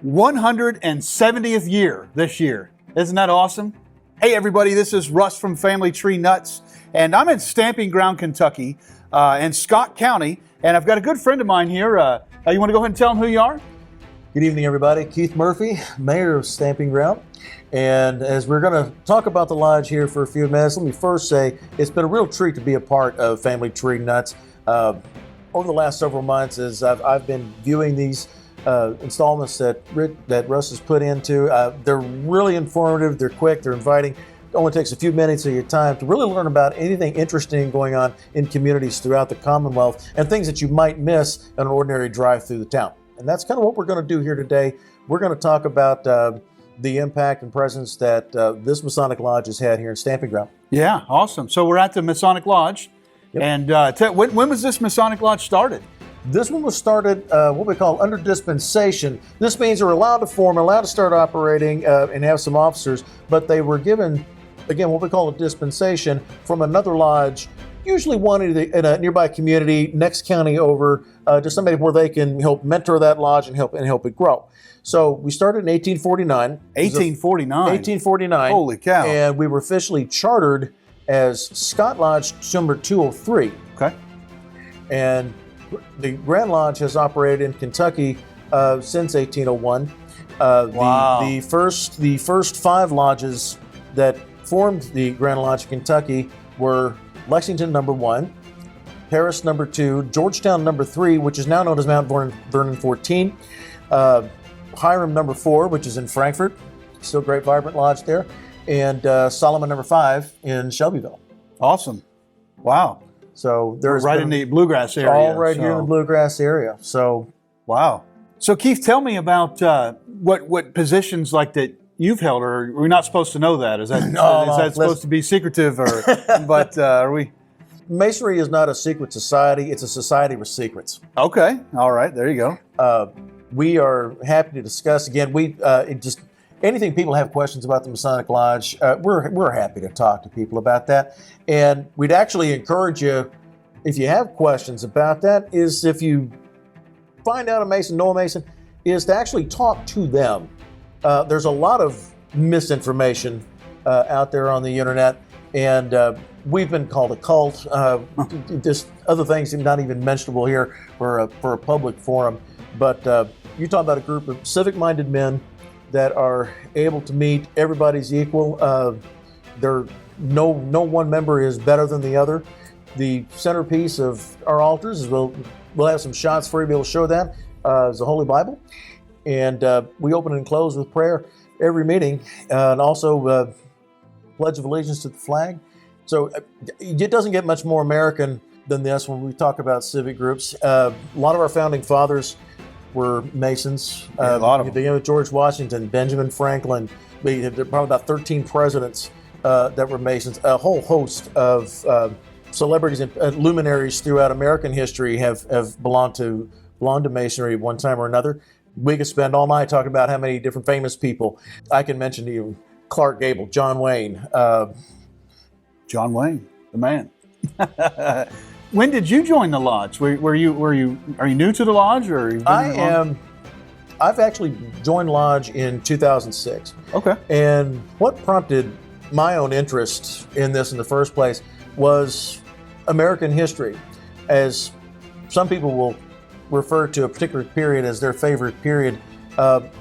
170th year this year. Isn't that awesome? Hey everybody, this is Russ from Family Tree Nuts, and I'm in Stamping Ground, Kentucky, in Scott County, and I've got a good friend of mine here. You want to go ahead and tell him who you are? Good evening, everybody. Keith Murphy, Mayor of Stamping Ground. And as we're going to talk about the lodge here for a few minutes, let me first say it's been a real treat to be a part of Family Tree Nuts. Over the last several months, as I've been viewing these installments that Russ has put into, they're really informative, they're quick, they're inviting. It only takes a few minutes of your time to really learn about anything interesting going on in communities throughout the Commonwealth and things that you might miss on an ordinary drive through the town. And that's kind of what we're going to do here today. We're going to talk about the impact and presence that this Masonic Lodge has had here in Stamping Ground. Yeah, awesome. So we're at the Masonic Lodge. Yep. And when was this Masonic Lodge started? This one was started what we call under dispensation. This means they're allowed to form, allowed to start operating and have some officers, but they were given, again, what we call a dispensation from another lodge, usually one in a nearby community, next county over, to somebody where they can help mentor that lodge and help it grow. So we started in 1849. 1849? 1849. Holy cow. And we were officially chartered as Scott Lodge number 203. Okay. And the Grand Lodge has operated in Kentucky since 1801. Wow. The first five lodges that formed the Grand Lodge of Kentucky were Lexington number 1, Paris number 2, Georgetown number 3, which is now known as Mount Vernon 14, Hiram number 4, which is in Frankfort, still great vibrant lodge there, and Solomon number 5 in Shelbyville. Awesome. Wow. So there's right in the bluegrass area. All right here in the bluegrass area. So wow. So Keith, tell me about what positions like that you've held, or we're not supposed to know that? Is that supposed to be secretive, or but are we? Masonry is not a secret society. It's a society with secrets. Okay. All right. There you go. We are happy to discuss. Again, anything people have questions about the Masonic Lodge, we're happy to talk to people about that. And we'd actually encourage you, if you have questions about that, is if you find out a Mason, know a Mason, is to actually talk to them. There's a lot of misinformation out there on the internet, and we've been called a cult. Just other things not even mentionable here for a public forum. But you talk about a group of civic-minded men that are able to meet. Everybody's equal. No one member is better than the other. The centerpiece of our altars is we'll have some shots for you to be able to show that is the Holy Bible, and we open and close with prayer every meeting, and also Pledge of Allegiance to the flag. So it doesn't get much more American than this when we talk about civic groups. A lot of our founding fathers were Masons. A lot of them. Beginning with George Washington, Benjamin Franklin. There were probably about 13 presidents that were Masons. A whole host of celebrities and luminaries throughout American history have belonged to Masonry one time or another. We could spend all night talking about how many different famous people. I can mention to you Clark Gable, John Wayne. John Wayne, the man. When did you join the lodge? Are you new to the lodge, or? I've actually joined lodge in 2006. Okay. And what prompted my own interest in this in the first place was American history. As some people will refer to a particular period as their favorite period,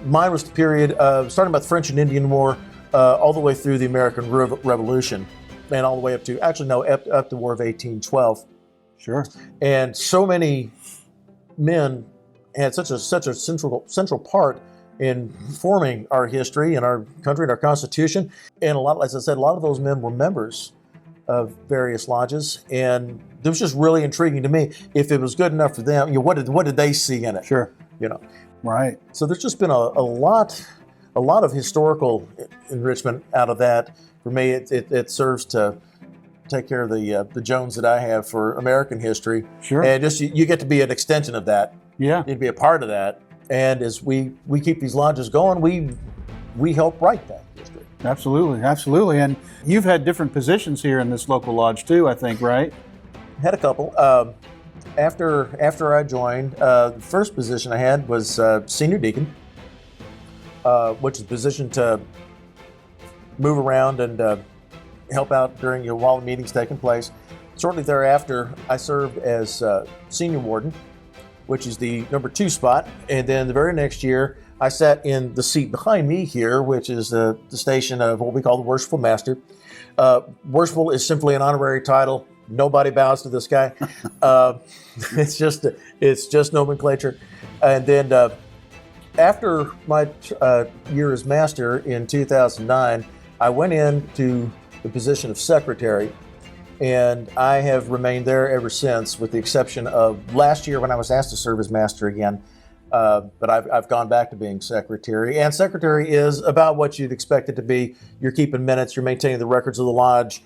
mine was the period starting about the French and Indian War, all the way through the American Revolution, and all the way up to up the War of 1812. Sure. And so many men had such a central part in forming our history and our country and our Constitution. And as I said, a lot of those men were members of various lodges, and it was just really intriguing to me. If it was good enough for them, what did they see in it? Sure. Right. So there's just been a lot of historical enrichment out of that. For me, it serves to take care of the Jones that I have for American history. Sure. And just you get to be an extension of that. Yeah. You'd be a part of that. And as we keep these lodges going, we help write that history. Absolutely. And you've had different positions here in this local lodge too, I think, right? Had a couple. After I joined, the first position I had was senior deacon. which is positioned to move around and help out during while the meeting's taking place. Shortly thereafter, I served as senior warden, which is the number 2 spot. And then the very next year, I sat in the seat behind me here, which is the station of what we call the Worshipful Master. Worshipful is simply an honorary title. Nobody bows to this guy. It's just nomenclature. And then after my year as master in 2009, I went into the position of secretary, and I have remained there ever since, with the exception of last year when I was asked to serve as master again. But I've gone back to being secretary, and secretary is about what you'd expect it to be. You're keeping minutes, you're maintaining the records of the lodge,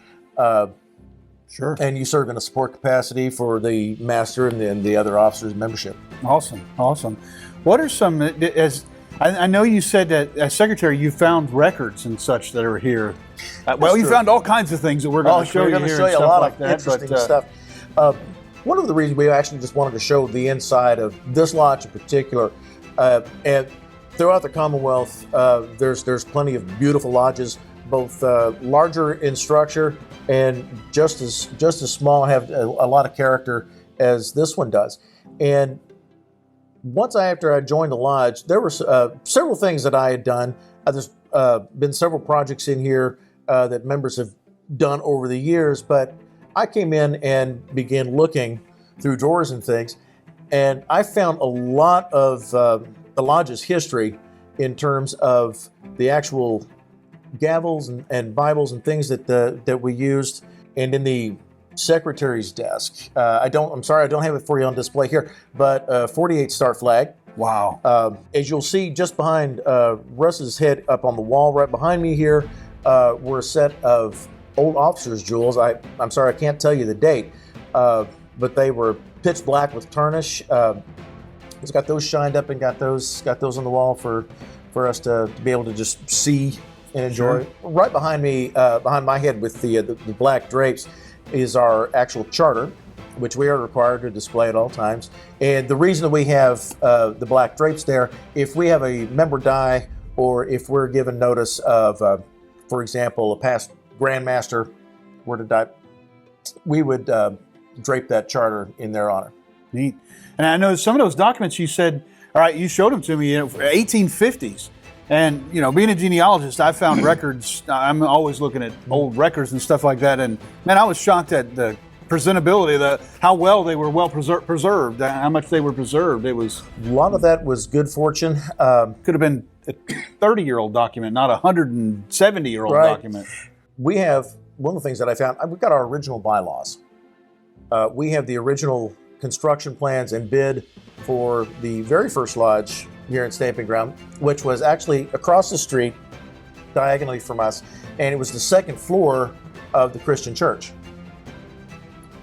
Sure. and you serve in a support capacity for the master and the other officers' membership. Awesome. What are some, I know you said that as secretary you found records and such that are here. Well, you found all kinds of things that we're going to show you here. We're going to show you a lot of interesting stuff. One of the reasons we actually just wanted to show the inside of this lodge in particular, and throughout the Commonwealth, there's plenty of beautiful lodges, both larger in structure and just as small, have a lot of character as this one does. And after I joined the lodge, there were several things that I had done. There's been several projects in here that members have done over the years, but I came in and began looking through drawers and things, and I found a lot of the lodge's history in terms of the actual gavels and Bibles and things that we used. And in the secretary's desk, I'm sorry I don't have it for you on display here, but 48 star flag. Wow. As you'll see just behind Russ's head up on the wall right behind me here, were a set of old officers' jewels. I'm sorry, I can't tell you the date, but they were pitch black with tarnish. It's got those shined up and got those on the wall for us to be able to just see and enjoy. Sure. Right behind me, behind my head with the black drapes, is our actual charter, which we are required to display at all times. And the reason that we have the black drapes there, if we have a member die, or if we're given notice of, for example, a past grandmaster were to die, we would drape that charter in their honor. Neat. And I know some of those documents you said, all right, you showed them to me, 1850s. And, being a genealogist, I found records. I'm always looking at old records and stuff like that. And, man, I was shocked at the presentability, how well they were preserved, how much they were preserved. It was a lot of that was good fortune. Could have been a 30-year-old document, not a 170-year-old document. We have, one of the things that I found, we've got our original bylaws. We have the original construction plans and bid for the very first lodge here in Stamping Ground, which was actually across the street, diagonally from us, and it was the second floor of the Christian church.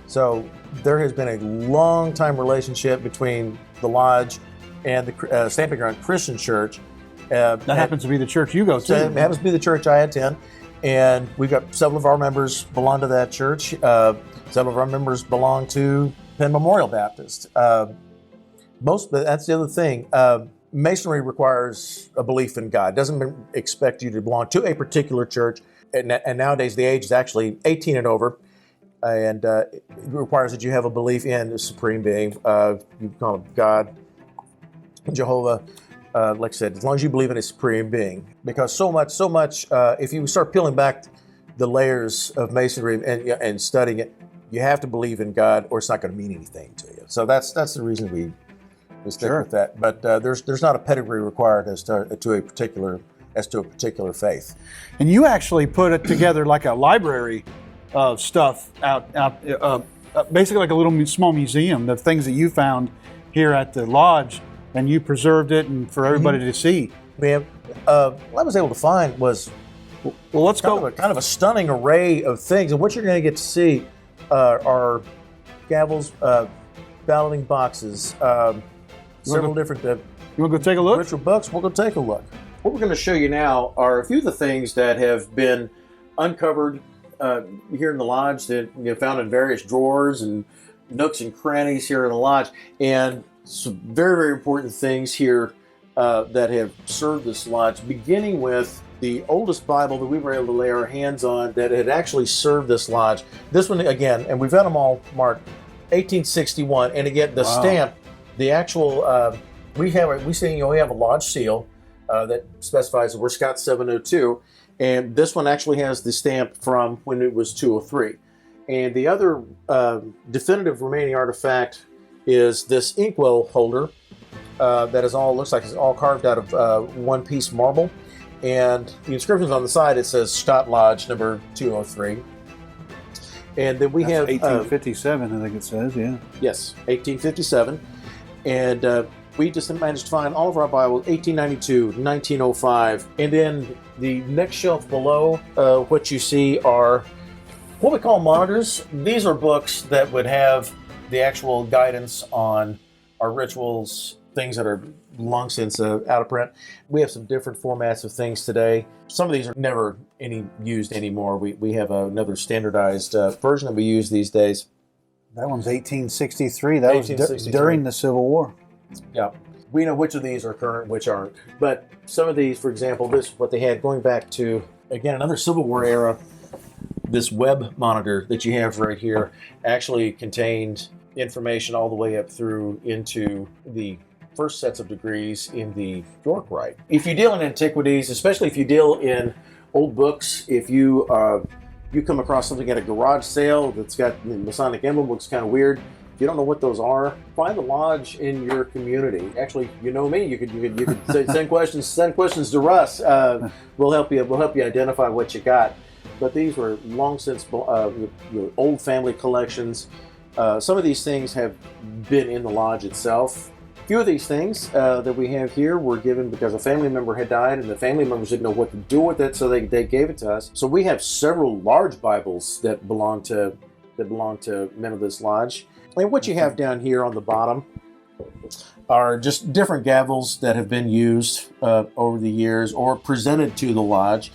So there has been a long time relationship between the lodge and the Stamping Ground Christian Church. That happens to be the church you go to. It happens to be the church I attend, and we've got several of our members belong to that church. Several of our members belong to Penn Memorial Baptist. That's the other thing. Masonry requires a belief in God. It doesn't expect you to belong to a particular church. And nowadays, the age is actually 18 and over. And it requires that you have a belief in the supreme being. You call him God, Jehovah. Like I said, as long as you believe in a supreme being. Because so much, if you start peeling back the layers of Masonry and studying it, you have to believe in God, or it's not going to mean anything to you. So that's the reason we stick with that. But there's not a pedigree required as to a particular faith. And you actually put it together like a library of stuff out basically like a little small museum of things that you found here at the lodge, and you preserved it and for everybody to see. What I was able to find was let's go kind of a stunning array of things, and what you're going to get to see are gavels, balloting boxes, several different. You want to go take a look? Ritual books. We'll go take a look. What we're going to show you now are a few of the things that have been uncovered here in the lodge, that found in various drawers and nooks and crannies here in the lodge, and some very, very important things here that have served this lodge, beginning with the oldest Bible that we were able to lay our hands on that had actually served this lodge. This one, again, and we've got them all marked 1861. And again, the stamp, the actual, we have a lodge seal that specifies that we're Scott 702. And this one actually has the stamp from when it was 203. And the other definitive remaining artifact is this inkwell holder that is all, looks like it's all carved out of one-piece marble. And the inscriptions on the side, it says Scott Lodge number 203. And then we have 1857, I think it says, yeah. Yes, 1857. And we just managed to find all of our Bibles, 1892, 1905. And then the next shelf below, what you see are what we call monitors. These are books that would have the actual guidance on our rituals, things that are long since out of print. We have some different formats of things today. Some of these are never used anymore. We have another standardized version that we use these days. That one's 1863. That was during the Civil War. Yeah. We know which of these are current, which aren't. But some of these, for example, this is what they had going back to, again, another Civil War era. This web monitor that you have right here actually contained information all the way up through into the first sets of degrees in the York Rite. If you deal in antiquities, especially if you deal in old books, if you come across something at a garage sale that's got the Masonic emblem, looks kind of weird. If you don't know what those are, find a lodge in your community. Actually, you know me. You could send questions to Russ. We'll help you identify what you got. But these were long since old family collections. Some of these things have been in the lodge itself. A few of these things that we have here were given because a family member had died and the family members didn't know what to do with it, so they gave it to us. So we have several large Bibles that belong to men of this lodge. And what you have down here on the bottom are just different gavels that have been used over the years or presented to the lodge.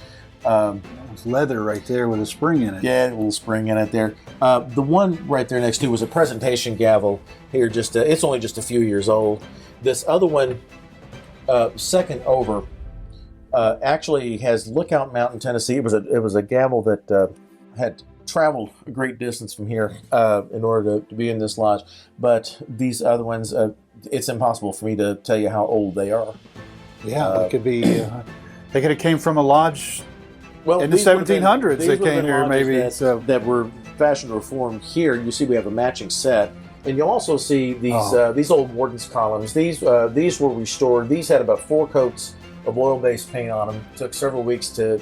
It's leather right there with a spring in it. Yeah, a little spring in it there. The one right there next to was a presentation gavel. Here, it's only just a few years old. This other one, second over, actually has Lookout Mountain, Tennessee. It was a gavel that had traveled a great distance from here in order to be in this lodge. But these other ones, it's impossible for me to tell you how old they are. Yeah, it could be. They could have came from a lodge. Well, in the 1700s, they came here maybe. That were fashion reformed here. You see, we have a matching set, and you'll also see these old warden's columns. These were restored. These had about 4 coats of oil-based paint on them. It took several weeks to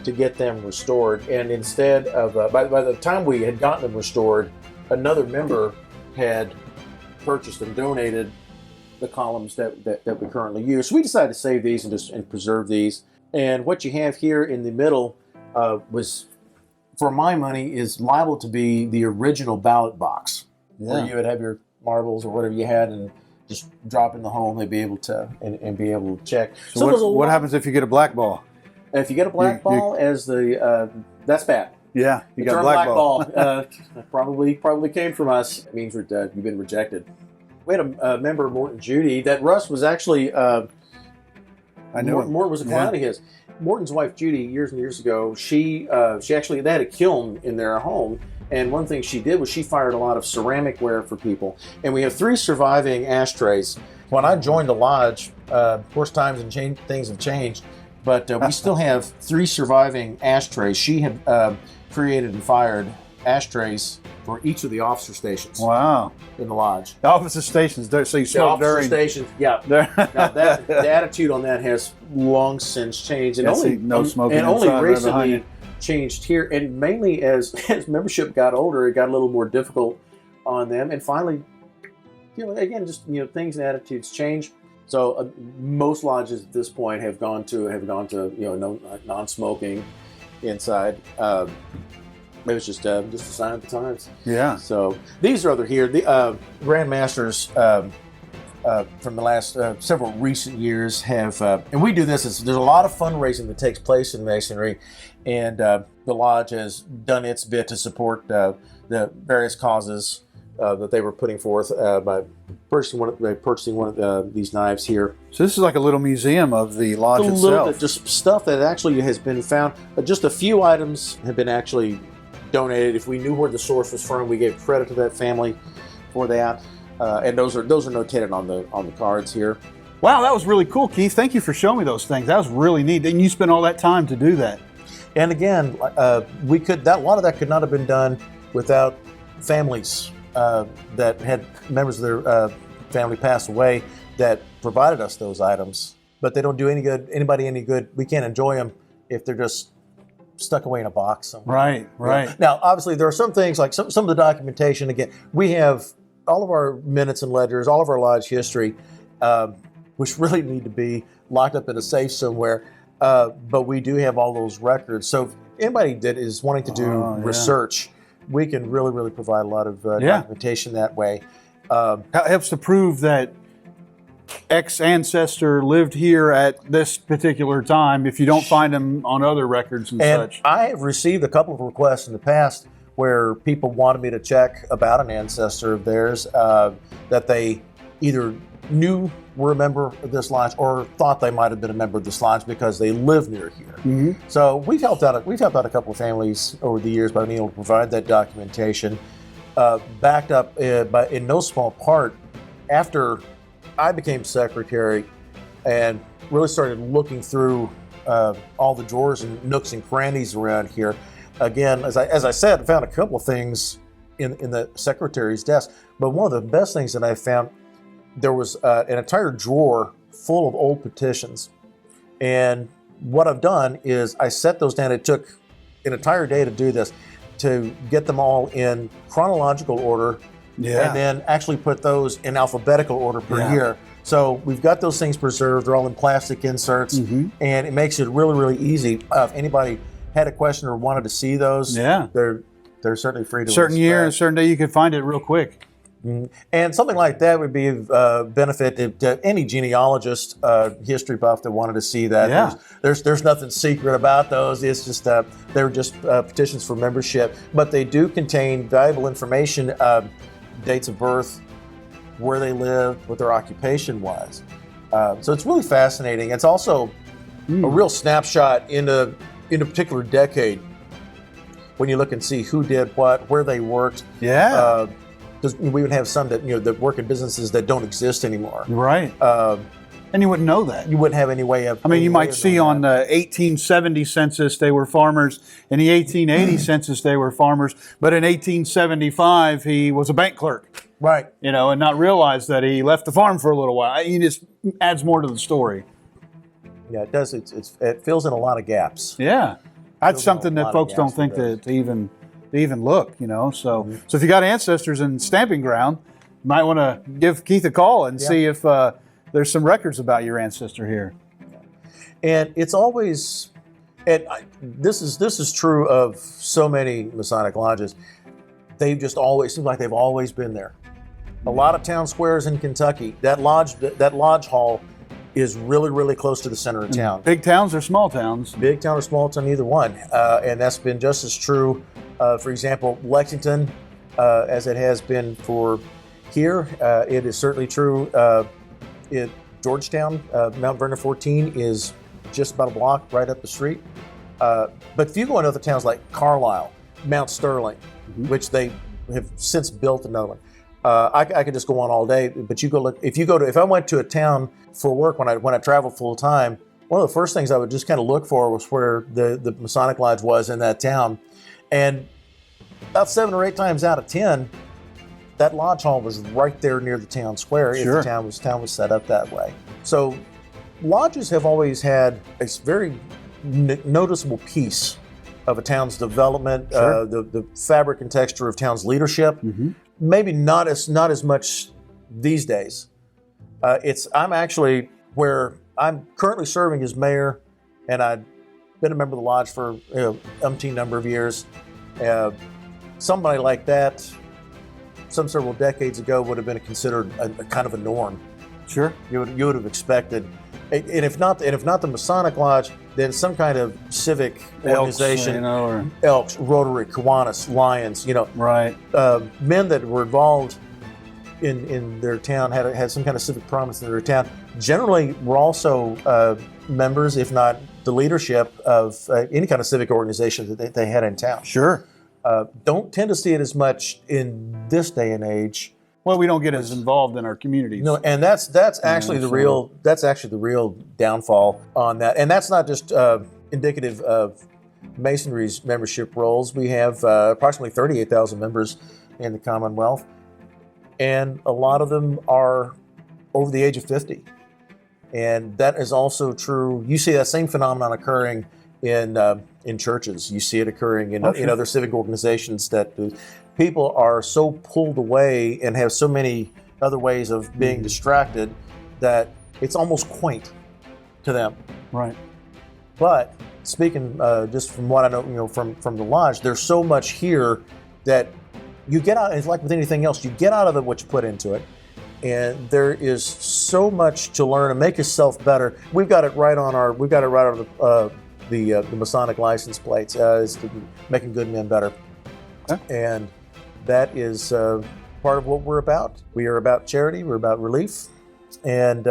get them restored, and instead of by the time we had gotten them restored, another member had purchased and donated the columns that we currently use. So we decided to save these and preserve these. And what you have here in the middle was, for my money, is liable to be the original ballot box, where you would have your marbles or whatever you had and just drop in the hole and they'd be able to and be able to check. So what happens if you get a black ball? If you get a black ball, that's bad. Yeah, you got a black ball. Probably came from us. It means you've been rejected. We had a member, Morton Judy, that Russ was actually. I know Morton was a client of his. Morton's wife Judy, years and years ago, she actually, they had a kiln in their home, and one thing she did was she fired a lot of ceramic ware for people. And we have 3 surviving ashtrays. When I joined the lodge, of course, times and things have changed, but we still have 3 surviving ashtrays. She had created and fired ashtrays for each of the officer stations. Wow! In the lodge, the officer stations. So you smoke during stations. Yeah. Now the attitude on that has long since changed, and no smoking. And only recently changed here, and mainly as membership got older, it got a little more difficult on them, and finally, again, just things and attitudes change. So most lodges at this point have gone to non-smoking inside. Maybe it's just a sign of the times. Yeah. So these are here. The Grand Masters from the last several recent years have, and we do this. There's a lot of fundraising that takes place in Masonry, and the lodge has done its bit to support the various causes that they were putting forth by purchasing one of these knives here. So this is like a little museum of the lodge A itself. little bit, just stuff that actually has been found. Just a few items have been actually donated. If we knew where the source was from, we gave credit to that family for that. And those are notated on the cards here. Wow, that was really cool, Keith. Thank you for showing me those things. That was really neat. And you spent all that time to do that. And again, a lot of that could not have been done without families that had members of their family pass away that provided us those items. But they don't do anybody any good. We can't enjoy them if they're just stuck away in a box somewhere. Right. Now, obviously, there are some things like some of the documentation. Again, we have all of our minutes and ledgers, all of our lodge history, which really need to be locked up in a safe somewhere. But we do have all those records. So if anybody that is wanting to do research, we can really provide a lot of documentation that way. That helps to prove that X ancestor lived here at this particular time if you don't find them on other records and such. I have received a couple of requests in the past where people wanted me to check about an ancestor of theirs that they either knew were a member of this lodge or thought they might have been a member of this lodge because they live near here. Mm-hmm. So we've helped out a couple of families over the years by being able to provide that documentation, backed up in no small part after I became secretary and really started looking through all the drawers and nooks and crannies around here. Again, as I said, I found a couple of things in the secretary's desk, but one of the best things that I found, there was an entire drawer full of old petitions. And what I've done is I set those down. It took an entire day to do this, to get them all in chronological order, and then actually put those in alphabetical order per year. So we've got those things preserved. They're all in plastic inserts, and it makes it really easy. If anybody had a question or wanted to see those, they're certainly free to certain year and certain day you could find it real quick. And something like that would be of benefit to any genealogist, history buff that wanted to see that. There's nothing secret about those. It's just they're just petitions for membership, but they do contain valuable information, dates of birth, where they lived, what their occupation was. So it's really fascinating. It's also a real snapshot in a particular decade when you look and see who did what, where they worked. Because we would have some that that work in businesses that don't exist anymore. Right. And you wouldn't know that. You wouldn't have any way of. I mean, you might see on the 1870 census they were farmers. In the 1880 census they were farmers. But in 1875 he was a bank clerk. Right. And not realize that he left the farm for a little while. It just adds more to the story. Yeah, it does. It fills in a lot of gaps. Yeah. That's something that folks don't think to even look, So if you got ancestors in Stamping Ground, you might want to give Keith a call and see if there's some records about your ancestor here. And it's always, this is true of so many Masonic lodges. They've just always seems like they've always been there. A lot of town squares in Kentucky, that lodge hall is really close to the center of town. Big towns or small towns? Big town or small town, either one. And that's been just as true. For example, Lexington, as it has been for here, it is certainly true. Georgetown, Mount Vernon 14 is just about a block right up the street. But if you go into other towns like Carlisle, Mount Sterling, which they have since built another one. I could just go on all day, but you go look. If I went to a town for work when I traveled full time, one of the first things I would just kind of look for was where the Masonic Lodge was in that town, and about 7 or 8 times out of 10, that lodge hall was right there near the town square. If the town was set up that way. So lodges have always had a very noticeable piece of a town's development, the fabric and texture of town's leadership. Maybe not as much these days. I'm actually where I'm currently serving as mayor, and I've been a member of the lodge for umpteen number of years. Somebody like that, some several decades ago, would have been considered a kind of a norm. Sure. You would have expected And if not the Masonic Lodge, then some kind of civic organization, or Elks, Rotary, Kiwanis, Lions, right. Men that were involved in their town had some kind of civic promise in their town. Generally, were also members, if not the leadership of any kind of civic organization that they had in town. Sure. Don't tend to see it as much in this day and age. Well, we don't get as involved in our communities. No, and that's actually the real downfall on that. And that's not just indicative of Masonry's membership rolls. We have approximately 38,000 members in the Commonwealth, and a lot of them are over the age of 50. And that is also true. You see that same phenomenon occurring in churches. You see it occurring in other civic organizations, that people are so pulled away and have so many other ways of being distracted that it's almost quaint to them. Right. But speaking just from what I know, from the lodge, there's so much here that you get out. It's like with anything else, you get out of it what you put into it, and there is so much to learn and make yourself better. We've got it right on the Masonic license plates, is making good men better. Okay. And that is part of what we're about. We are about charity, we're about relief, and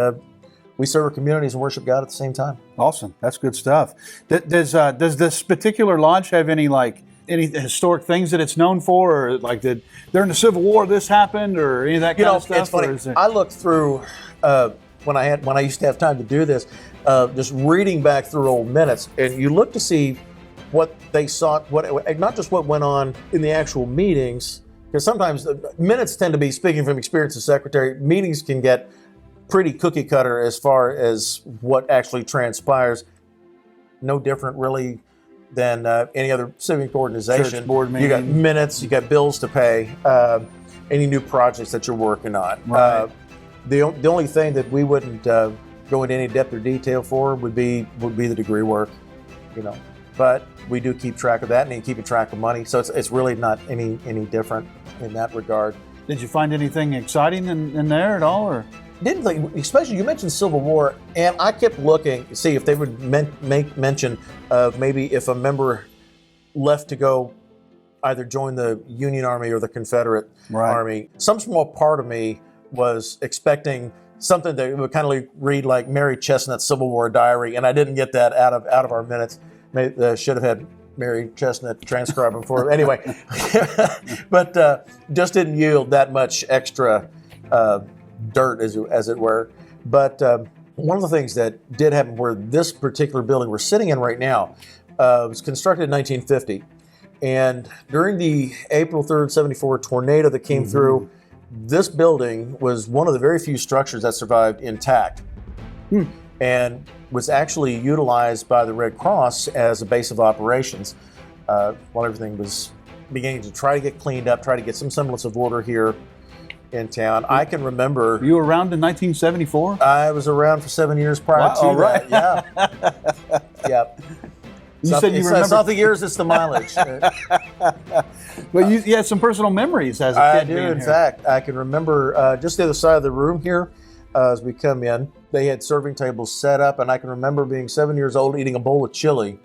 we serve our communities and worship God at the same time. Awesome. That's good stuff. Does this particular lodge have any historic things that it's known for, or like during the Civil War this happened, or any of that kind of stuff? It's funny. I looked through when I used to have time to do this, just reading back through old minutes, and you look to see what they sought, not just what went on in the actual meetings, because sometimes the minutes tend to be, speaking from experience as secretary, meetings can get pretty cookie cutter as far as what actually transpires. No different really than any other civic organization. Church board meeting. You got minutes, you got bills to pay, any new projects that you're working on. Right. The only thing that we wouldn't go into any depth or detail for would be the degree work, But we do keep track of that and keeping track of money, so it's really not any different in that regard. Did you find anything exciting in there at all, or? Didn't think, especially you mentioned Civil War, and I kept looking to see if they would make mention of maybe if a member left to go either join the Union Army or the Confederate Army. Some small part of me was expecting something that would kind of read like Mary Chestnut's Civil War Diary, and I didn't get that out of our minutes. Maybe should have had Mary Chestnut transcribe them for anyway, but just didn't yield that much extra dirt, as it were. But one of the things that did happen, where this particular building we're sitting in right now was constructed in 1950, and during the April 3rd, 74 tornado that came through, this building was one of the very few structures that survived intact, and was actually utilized by the Red Cross as a base of operations while everything was beginning to try to get cleaned up, try to get some semblance of order here in town. I can remember. You were around in 1974? I was around for 7 years prior to that. Yeah. Yep. You said you remember. It's not the years, it's the mileage. But you had some personal memories as a kid. I do, in fact. I can remember just the other side of the room here as we come in. They had serving tables set up, and I can remember being 7 years old eating a bowl of chili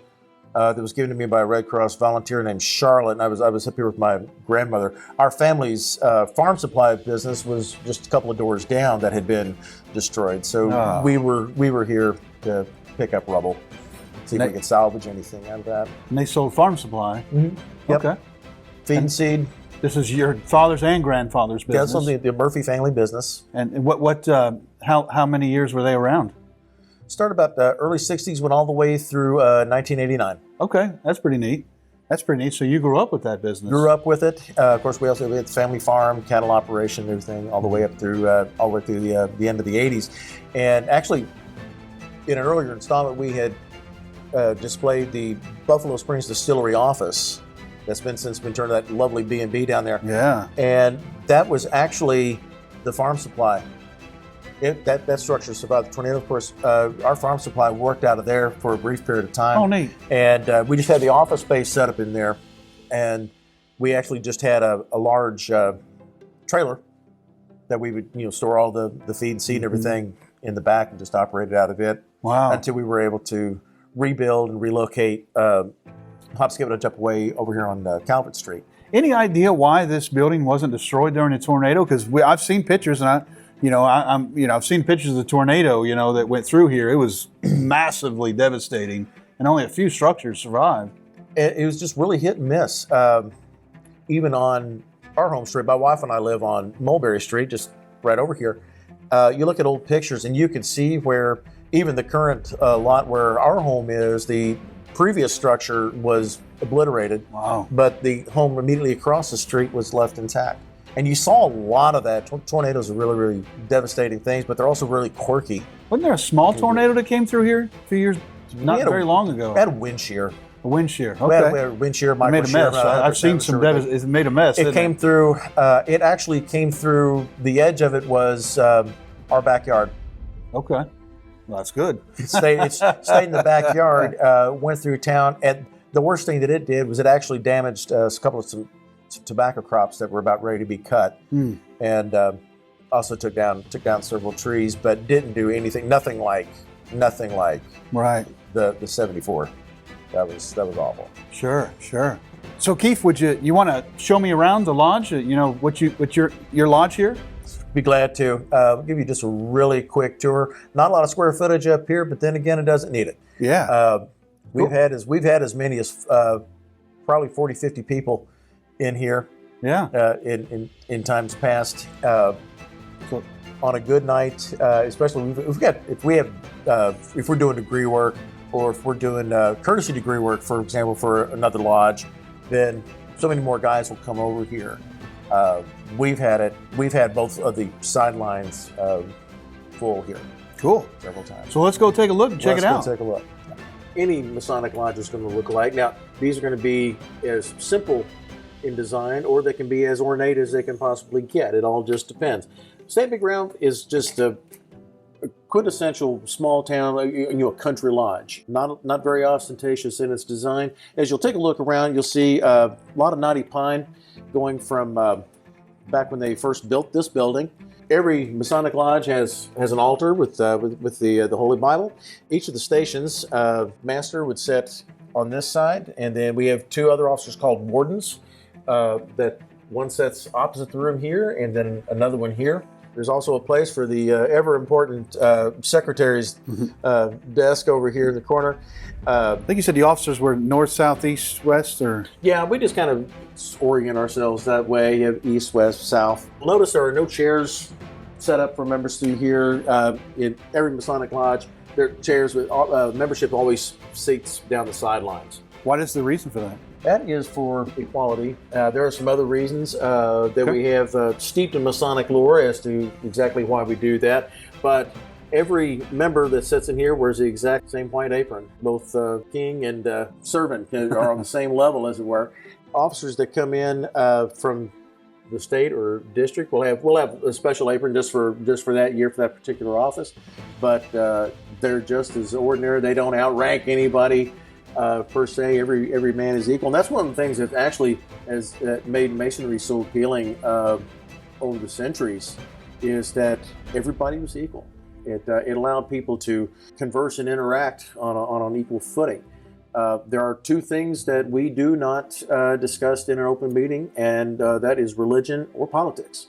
that was given to me by a Red Cross volunteer named Charlotte, and I was up here with my grandmother. Our family's farm supply business was just a couple of doors down that had been destroyed, so we were here to pick up rubble, see if we could salvage anything out of that. And they sold farm supply. Yep. Okay. Feed and seed. This is your father's and grandfather's business. That's something, the Murphy family business. And how many years were they around? Started about the early 60s, went all the way through 1989. Okay, that's pretty neat. So you grew up with that business? Grew up with it. Of course, we had the family farm, cattle operation, everything, all the way up through the end of the 80s. And actually, in an earlier installment, we had displayed the Buffalo Springs Distillery office that's since been turned to that lovely B&B down there. Yeah. And that was actually the farm supply. That structure survived the tornado. Of course, our farm supply worked out of there for a brief period of time. Oh, neat. And we just had the office space set up in there. And we actually just had a large trailer that we would store all the feed and seed and everything in the back and just operated out of it. Wow. Until we were able to rebuild and relocate hop, skip, and a jump away over here on Calvert Street. Any idea why this building wasn't destroyed during a tornado? Because I've seen pictures, and I've seen pictures of the tornado, that went through here. It was massively devastating, and only a few structures survived. It was just really hit and miss. Even on our home street, my wife and I live on Mulberry Street, just right over here. You look at old pictures, and you can see where even the current lot where our home is, the previous structure was obliterated. Wow. But the home immediately across the street was left intact. And you saw a lot of that. Tornadoes are really, really devastating things, but they're also really quirky. Wasn't there a small tornado that came through here a few years, not very long ago? We had a wind shear. A wind shear, okay. We had a wind shear, micro made a mess. shear. I've seen some it made a mess. It came through, it actually came through, the edge of it was our backyard. Okay. Well, that's good. It stayed in the backyard, went through town, and the worst thing that it did was it actually damaged a couple of some tobacco crops that were about ready to be cut, and also took down several trees, but didn't do anything, nothing like right. the 74. That was awful. Sure. So Keith, would you want to show me around the lodge? What's your lodge here? Be glad to. I'll give you just a really quick tour. Not a lot of square footage up here, but then again, it doesn't need it. Yeah. We've had as many as probably 40, 50 people in here. Yeah. In times past. So on a good night, especially if we're doing degree work, or if we're doing courtesy degree work, for example, for another lodge, then so many more guys will come over here. We've had both of the sidelines full here. Cool. Several times. So let's go take a look and check it out. Let's go take a look. Any Masonic Lodge is going to look like. Now, these are going to be as simple in design, or they can be as ornate as they can possibly get. It all just depends. Stamping Ground is just a quintessential small town, a country lodge. Not very ostentatious in its design. As you'll take a look around, you'll see a lot of knotty pine going from back when they first built this building. Every Masonic Lodge has an altar with the Holy Bible. Each of the stations, master would sit on this side, and then we have two other officers called wardens. That one sits opposite the room here, and then another one here. There's also a place for the ever-important secretary's desk over here in the corner. I think you said the officers were north, south, east, west, or? Yeah, we just kind of orient ourselves that way, east, west, south. Notice there are no chairs set up for members through here. In every Masonic Lodge, there are chairs with membership always seats down the sidelines. What is the reason for that? That is for equality. There are some other reasons that we have steeped in Masonic lore as to exactly why we do that. But every member that sits in here wears the exact same white apron. Both king and servant are on the same level, as it were. Officers that come in from the state or district will have a special apron just for that year, for that particular office. But they're just as ordinary. They don't outrank anybody. Per se, every man is equal, and that's one of the things that actually has made Masonry so appealing over the centuries, is that everybody was equal. It allowed people to converse and interact on an equal footing. There are two things that we do not discuss in an open meeting, and that is religion or politics.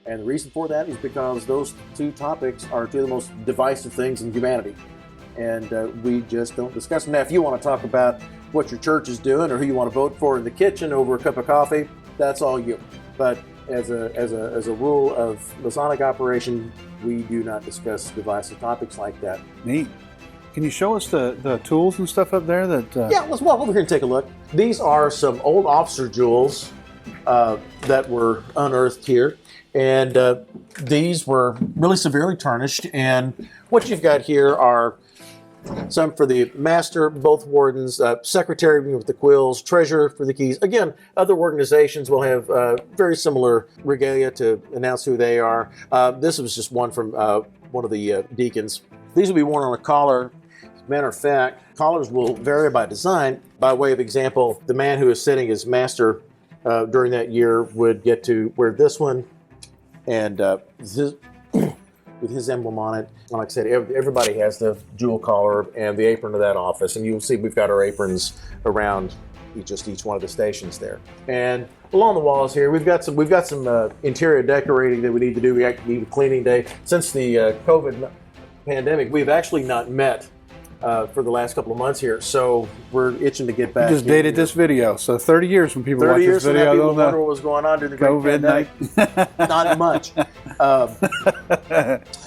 And the reason for that is because those two topics are two of the most divisive things in humanity. And we just don't discuss them. Now, if you want to talk about what your church is doing or who you want to vote for in the kitchen over a cup of coffee, that's all you. But as a rule of Masonic operation, we do not discuss divisive topics like that. Neat. Can you show us the tools and stuff up there? Yeah, let's walk over here and take a look. These are some old officer jewels that were unearthed here. And these were really severely tarnished. And what you've got here are some for the master, both wardens, secretary with the quills, treasurer for the keys. Again, other organizations will have very similar regalia to announce who they are. This was just one from one of the deacons. These will be worn on a collar. As a matter of fact, collars will vary by design. By way of example, the man who is sitting as master during that year would get to wear this one, and this with his emblem on it. And like I said, everybody has the jewel collar and the apron of that office, and you'll see we've got our aprons around each one of the stations there. And along the walls here, we've got some interior decorating that we need to do. We actually need a cleaning day. Since the COVID pandemic, we've actually not met for the last couple of months here, so we're itching to get back. You just dated this video, so 30 years when people watch this video, people wonder what was going on during the COVID pandemic. Not much,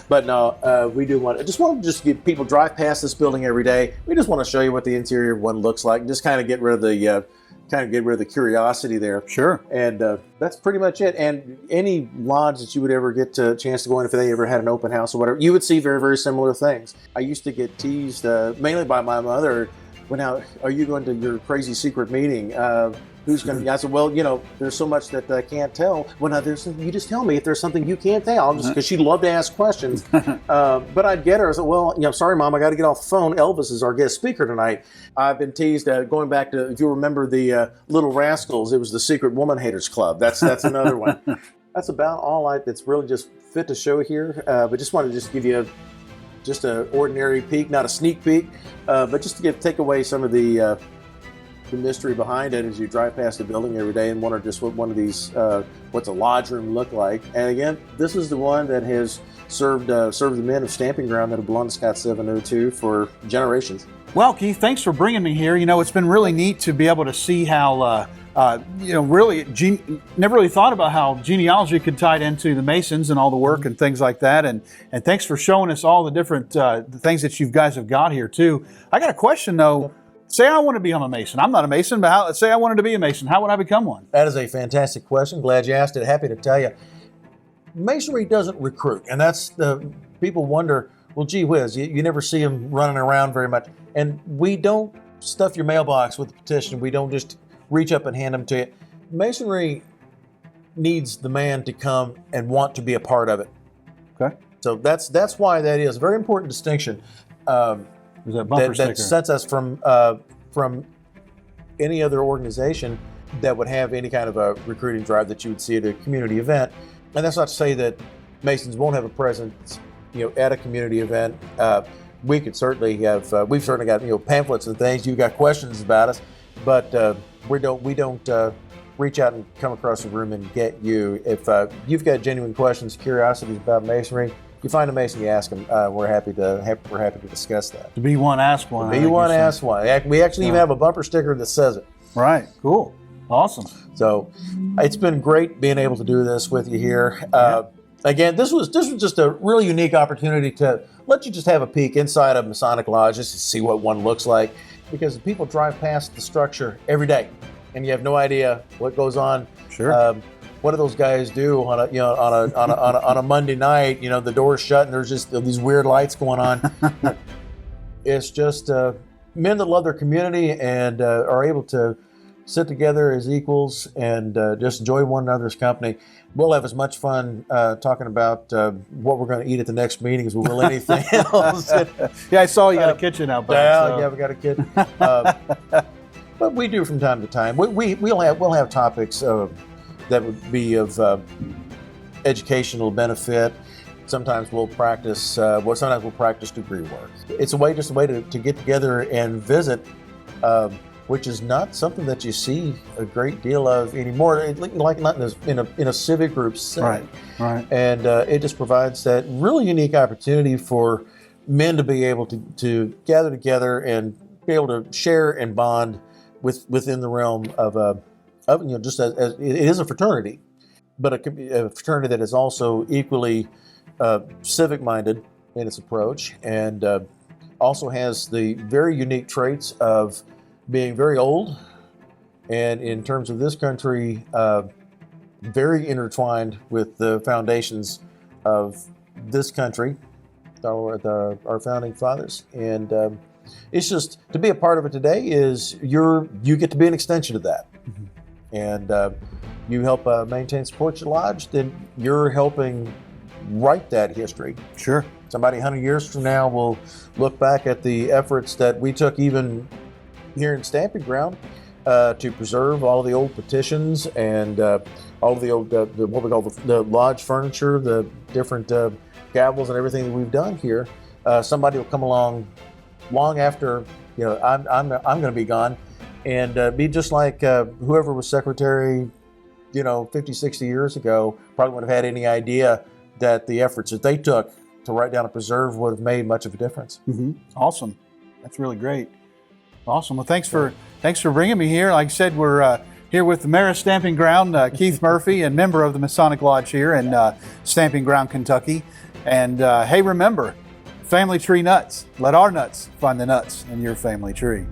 but no, we do want. I just want to get people drive past this building every day. We just want to show you what the interior one looks like. Just kind of get rid of the curiosity there. Sure. And that's pretty much it. And any lodge that you would ever get a chance to go in, if they ever had an open house or whatever, you would see very, very similar things. I used to get teased mainly by my mother. Well, now, are you going to your crazy secret meeting? Who's going to? I said, well, there's so much that I can't tell. Well, now you just tell me if there's something you can't tell, just because she'd love to ask questions. But I'd get her. I said, well, sorry, Mom, I got to get off the phone. Elvis is our guest speaker tonight. I've been teased going back to, if you remember the Little Rascals, it was the Secret Woman Haters Club. That's another one. That's about all that's really just fit to show here. But just wanted to give you just an ordinary peek, not a sneak peek, but just to take away some of the mystery behind it as you drive past the building every day and wonder just what one of these, what's a lodge room look like. And again, this is the one that has served the men of Stamping Ground that have belonged to Scott 702 for generations. Well, Keith, thanks for bringing me here. It's been really neat to be able to see how, never really thought about how genealogy could tie into the Masons and all the work and things like that. And thanks for showing us all the different the things that you guys have got here too. I got a question though. Say I want to become a Mason. I'm not a Mason, but say I wanted to be a Mason. How would I become one? That is a fantastic question. Glad you asked it. Happy to tell you. Masonry doesn't recruit. And that's people wonder, well, gee whiz, you never see them running around very much. And we don't stuff your mailbox with a petition. We don't just reach up and hand them to you. Masonry needs the man to come and want to be a part of it. Okay. So that's why that is a very important distinction. That sets us from any other organization that would have any kind of a recruiting drive that you would see at a community event. And that's not to say that Masons won't have a presence, at a community event. We could certainly have. We've certainly got pamphlets and things. You've got questions about us, but we don't reach out and come across the room and get you. If you've got genuine questions, curiosities about Masonry, you find a Mason, you ask them. We're happy to discuss that. To be one, ask one. To be one, ask one. We actually even have a bumper sticker that says it. Right. Cool. Awesome. So it's been great being able to do this with you here. Again, this was just a really unique opportunity to let you just have a peek inside of Masonic Lodge just to see what one looks like, because people drive past the structure every day, and you have no idea what goes on. Sure. What do those guys do on a Monday night? The door's shut and there's just these weird lights going on. It's just men that love their community and are able to sit together as equals and just enjoy one another's company. We'll have as much fun talking about what we're going to eat at the next meeting as we will anything else. Yeah, I saw you got a kitchen out back. Yeah, we got a kitchen. But we do from time to time. We'll have topics that would be of educational benefit. Sometimes we'll practice. Sometimes we'll practice degree work. It's a way to get together and visit, which is not something that you see a great deal of anymore. Like not in a civic group setting. Right. And it just provides that really unique opportunity for men to be able to gather together and be able to share and bond within the realm of just as it is a fraternity, but a fraternity that is also equally civic-minded in its approach, and also has the very unique traits of being very old, and in terms of this country, very intertwined with the foundations of this country, our founding fathers, and it's just to be a part of it today is you get to be an extension of that. Mm-hmm. And you help maintain, support your lodge, then you're helping write that history. Sure. Somebody 100 years from now will look back at the efforts that we took even here in Stamping Ground to preserve all of the old petitions and all of the old, what we call the lodge furniture, the different gavels and everything that we've done here, somebody will come along long after I'm going to be gone, and be just like whoever was secretary 50, 60 years ago probably wouldn't have had any idea that the efforts that they took to write down and preserve would have made much of a difference. Mm-hmm. Awesome. That's really great. Awesome. Well, thanks for bringing me here. Like I said, we're here with the mayor of Stamping Ground, Keith Murphy, and member of the Masonic Lodge here in Stamping Ground, Kentucky. And hey, remember, family tree nuts. Let our nuts find the nuts in your family tree.